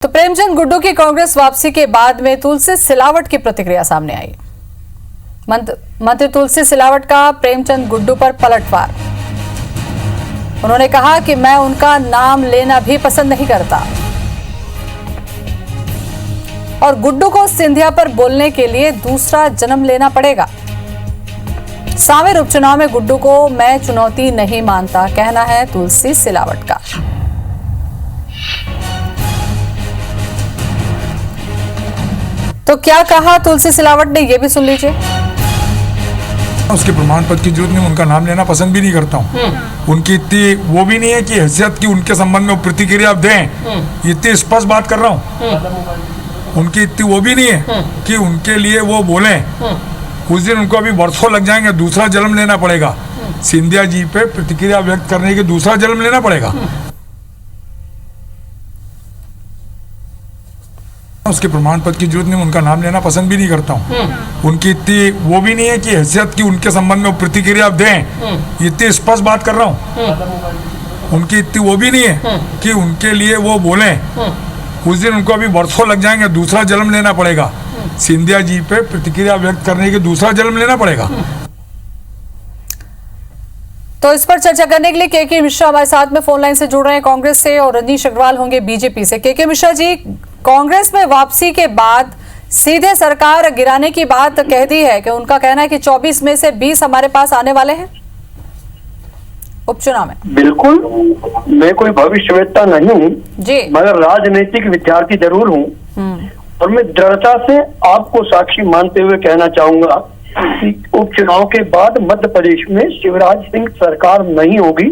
तो प्रेमचंद गुड्डू की कांग्रेस वापसी के बाद में तुलसी सिलावट की प्रतिक्रिया सामने आई। मंत्री तुलसी सिलावट का प्रेमचंद गुड्डू पर पलटवार। उन्होंने कहा कि मैं उनका नाम लेना भी पसंद नहीं करता और गुड्डू को सिंधिया पर बोलने के लिए दूसरा जन्म लेना पड़ेगा। सांवेर उपचुनाव में गुड्डू को मैं चुनौती नहीं मानता, कहना है तुलसी सिलावट का। तो क्या कहा तुलसी सिलावट ने, ये भी सुन लीजिए। उसके प्रमाण पत्र की जरूरत नहीं, उनका नाम लेना पसंद भी नहीं करता हूँ। उनकी इतनी वो भी नहीं है कि हैसियत की उनके संबंध में प्रतिक्रिया दें, इतनी स्पष्ट बात कर रहा हूँ। उनकी इतनी वो भी नहीं है कि उनके लिए वो बोलें। उस दिन उनको अभी वर्षों लग जाएंगे, दूसरा जन्म लेना पड़ेगा। सिंधिया जी पे प्रतिक्रिया व्यक्त करने के दूसरा जन्म लेना पड़ेगा। उसके प्रमाण पत्र की जरूरत नहीं, उनका नाम लेना पसंद भी नहीं करता हूँ। उनकी इतनी वो भी नहीं है कि हैसियत की उनके संबंध में प्रतिक्रिया दें, इतनी स्पष्ट बात कर रहा हूँ। उनकी इतनी वो भी नहीं है कि उनके लिए वो बोलें। उस दिन उनको अभी वर्षों लग जाएंगे, दूसरा जन्म लेना पड़ेगा। सिंधिया जी पे प्रतिक्रिया व्यक्त करने के दूसरा जन्म लेना पड़ेगा। तो इस पर चर्चा करने के लिए के मिश्रा हमारे साथ में फोन लाइन से जुड़ रहे हैं कांग्रेस से, और रजनीश अग्रवाल होंगे बीजेपी से। के मिश्रा जी, कांग्रेस में वापसी के बाद सीधे सरकार गिराने की बात कह दी है कि उनका कहना है कि 24 में से 20 हमारे पास आने वाले हैं उपचुनाव में। बिल्कुल, मैं कोई भविष्यवेत्ता नहीं हूँ जी, मगर राजनीतिक विद्यार्थी जरूर हूँ। और मैं दृढ़ता से आपको साक्षी मानते हुए कहना चाहूंगा कि उपचुनाव के बाद मध्य प्रदेश में शिवराज सिंह सरकार नहीं होगी।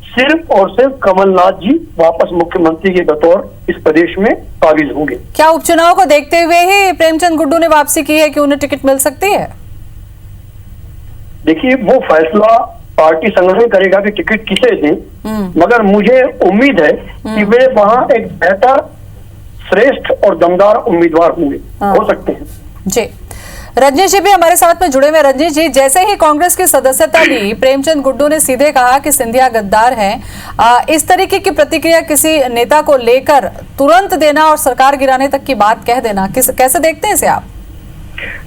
सिर्फ और सिर्फ कमलनाथ जी वापस मुख्यमंत्री के बतौर इस प्रदेश में काबिज होंगे। क्या उपचुनाव को देखते हुए ही प्रेमचंद गुड्डू ने वापसी की है कि उन्हें टिकट मिल सकती है? देखिए, वो फैसला पार्टी संगठन करेगा कि टिकट किसे दें, मगर मुझे उम्मीद है कि वे वहां एक बेहतर, श्रेष्ठ और दमदार उम्मीदवार होंगे, हो सकते हैं। जी, रजनीश जी भी हमारे साथ में जुड़े हुए। रजनीश जी, जैसे ही कांग्रेस की सदस्यता ली, प्रेमचंद गुड्डू ने सीधे कहा कि सिंधिया गद्दार हैं। इस तरीके की प्रतिक्रिया किसी नेता को लेकर तुरंत देना और सरकार गिराने तक की बात कह देना, कैसे देखते हैं इसे आप?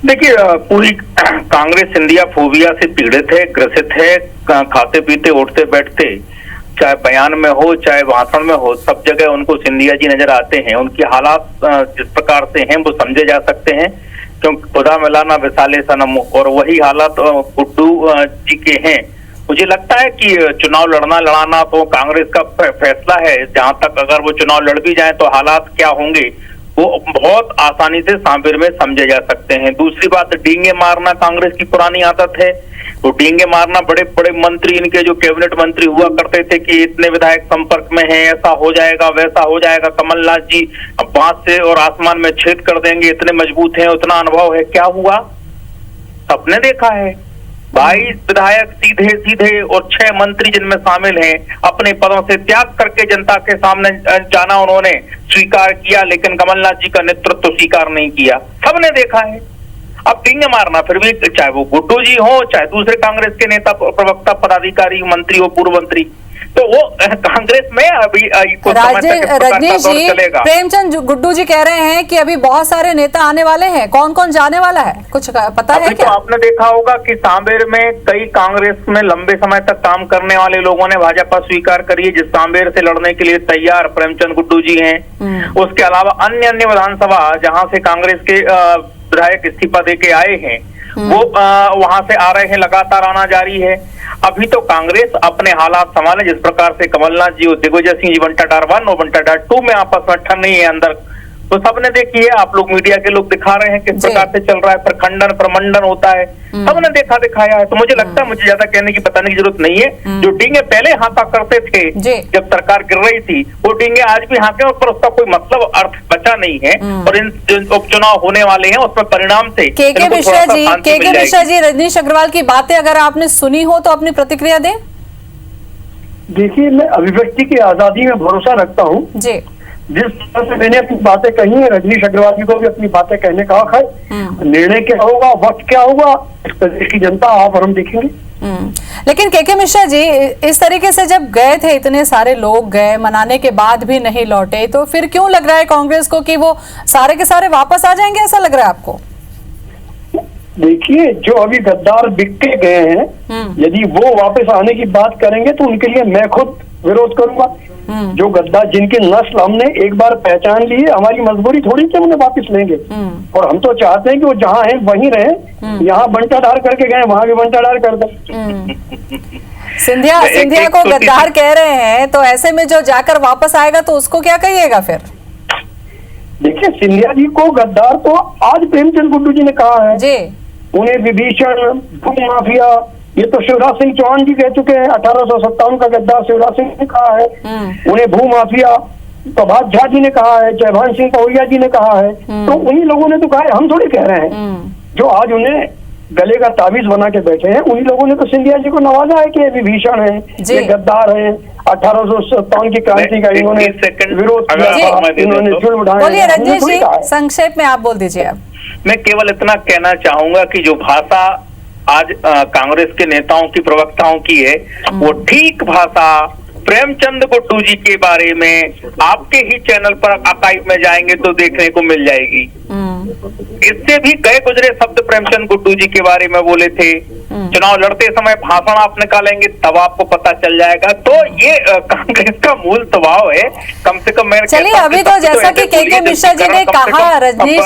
देखिए, पूरी कांग्रेस सिंधिया फोबिया से पीड़ित है, ग्रसित है। खाते पीते उठते बैठते, चाहे बयान में हो चाहे भाषण में हो, सब जगह उनको सिंधिया जी नजर आते हैं। उनकी हालात जिस प्रकार से हैं वो समझे जा सकते हैं, क्योंकि खुदा मिलाना विसाले सनम, और वही हालात गुड्डू जी के हैं। मुझे लगता है कि चुनाव लड़ना तो कांग्रेस का फैसला है। जहां तक अगर वो चुनाव लड़ भी जाए तो हालात क्या होंगे वो बहुत आसानी से सांवेर में समझे जा सकते हैं। दूसरी बात, डींगे मारना कांग्रेस की पुरानी आदत है। तो डींगे मारना, बड़े बड़े मंत्री, इनके जो कैबिनेट मंत्री हुआ करते थे कि इतने विधायक संपर्क में हैं, ऐसा हो जाएगा वैसा हो जाएगा। कमलनाथ जी अब बांस से और आसमान में छेद कर देंगे, इतने मजबूत हैं, उतना अनुभव है। क्या हुआ? सबने देखा है। 22 विधायक सीधे सीधे और 6 मंत्री जिनमें शामिल हैं, अपने पदों से त्याग करके जनता के सामने जाना उन्होंने स्वीकार किया, लेकिन कमलनाथ जी का नेतृत्व स्वीकार नहीं किया। सबने देखा है। अब डींगे मारना फिर भी, चाहे वो गुड्डू जी हो चाहे दूसरे कांग्रेस के नेता, प्रवक्ता, पदाधिकारी, मंत्री हो, पूर्व मंत्री, तो वो कांग्रेस में अभी कुछ समय तक रजनीश जी, प्रेमचंद गुड्डू जी कह रहे हैं कि अभी बहुत सारे नेता आने वाले हैं। कौन कौन जाने वाला है, कुछ पता है क्या? तो आपने देखा होगा कि सांवेर में कई कांग्रेस में लंबे समय तक काम करने वाले लोगों ने भाजपा स्वीकार करी है, जिस सांवेर से लड़ने के लिए तैयार प्रेमचंद गुड्डू जी हैं। उसके अलावा अन्य विधानसभा जहाँ से कांग्रेस के विधायक इस्तीफा दे के आए हैं, वो वहां से आ रहे हैं, लगातार आना जारी है। अभी तो कांग्रेस अपने हालात संभाले। जिस प्रकार से कमलनाथ जी और दिग्विजय सिंह जी बंटाधार 1 और बंटाधार 2 में आपस में ठन नहीं है अंदर, तो सबने देखी है। आप लोग मीडिया के लोग दिखा रहे हैं किस प्रकार से चल रहा है, प्रखंडन प्रमंडन होता है, सबने देखा दिखाया है। तो मुझे लगता है, मुझे ज्यादा कहने की बताने की जरूरत नहीं है। जो डींगे पहले हाँका करते थे जब सरकार गिर रही थी, वो डींगे आज भी हाँके, पर उसका कोई मतलब अर्थ बचा नहीं है। और इन उपचुनाव होने वाले हैं, उसमें परिणाम से के मिश्रा जी, रजनीश अग्रवाल की बातें अगर आपने सुनी हो तो अपनी प्रतिक्रिया दें। देखिए, मैं अभिव्यक्ति की आजादी में भरोसा रखता हूँ, जी, जिस तरह से मैंने अपनी बातें कही है, रजनीश अग्रवाल जी को भी अपनी बातें कहने का हक है। निर्णय क्या होगा, वक्त क्या होगा, इस प्रदेश की जनता आप और हम देखेंगे। लेकिन के मिश्रा जी, इस तरीके से जब गए थे, इतने सारे लोग गए, मनाने के बाद भी नहीं लौटे, तो फिर क्यों लग रहा है कांग्रेस को कि वो सारे के सारे वापस आ जाएंगे? ऐसा लग रहा है आपको? देखिए, जो अभी गद्दार बिक के गए हैं, यदि वो वापस आने की बात करेंगे तो उनके लिए मैं खुद विरोध करूंगा। जो गद्दार जिनकी नस्ल हमने एक बार पहचान ली है, हमारी मजबूरी थोड़ी कि उन्हें वापस लेंगे। और हम तो चाहते हैं कि वो जहाँ हैं वहीं रहें। यहाँ बंटाधार करके गए, वहां भी बंटाधार कर दें। सिंधिया को गद्दार कह रहे हैं, तो ऐसे में जो जाकर वापस आएगा तो उसको क्या कहिएगा फिर? देखिए, सिंधिया जी को गद्दार तो आज प्रेमचंद गुड्डू जी ने कहा है जी। उन्हें विभीषण, भू माफिया, ये तो शिवराज सिंह चौहान जी कह चुके हैं। 1857 का गद्दार शिवराज सिंह ने कहा है। उन्हें भू माफिया प्रभात झा जी ने कहा है, जयभान सिंह पवैया जी ने कहा है। तो उन्हीं लोगों ने तो कहा है, हम थोड़ी कह रहे हैं। जो आज उन्हें गले का ताबीज बना के बैठे हैं, उन्हीं लोगों ने तो सिंधिया जी को नवाजा है कि ये विभीषण है, ये गद्दार है। 1857 की क्रांति का इन्होंने विरोध किया, इन्होंने जुल्म ढाए। बोलिए रजनीश जी, संक्षेप में आप बोल दीजिए। अब मैं केवल इतना कहना चाहूंगा कि जो भाषा आज कांग्रेस के नेताओं की, प्रवक्ताओं की है, वो ठीक भाषा प्रेमचंद गुड्डू जी के बारे में आपके ही चैनल पर आर्काइव में जाएंगे तो देखने को मिल जाएगी। इससे भी गए गुजरे शब्द प्रेमचंद गुड्डू जी के बारे में बोले थे। चुनाव लड़ते समय भाषण आप निकालेंगे तब आपको पता चल जाएगा। तो ये कांग्रेस का मूल स्वभाव है। कम से कम मैं चलिए, अभी तो जैसा कि के मिश्रा जी ने कहा, रजनीश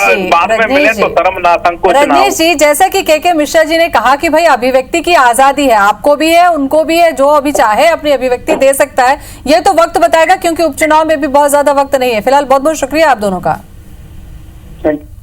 जी, जैसा कि के मिश्रा जी ने कहा कि भाई अभिव्यक्ति की आजादी है, आपको भी है, उनको भी है, जो अभी चाहे अपनी अभिव्यक्ति दे सकता है। ये तो वक्त बताएगा, क्योंकि उपचुनाव में भी बहुत ज्यादा वक्त नहीं है। फिलहाल बहुत बहुत शुक्रिया आप दोनों का। Thank you.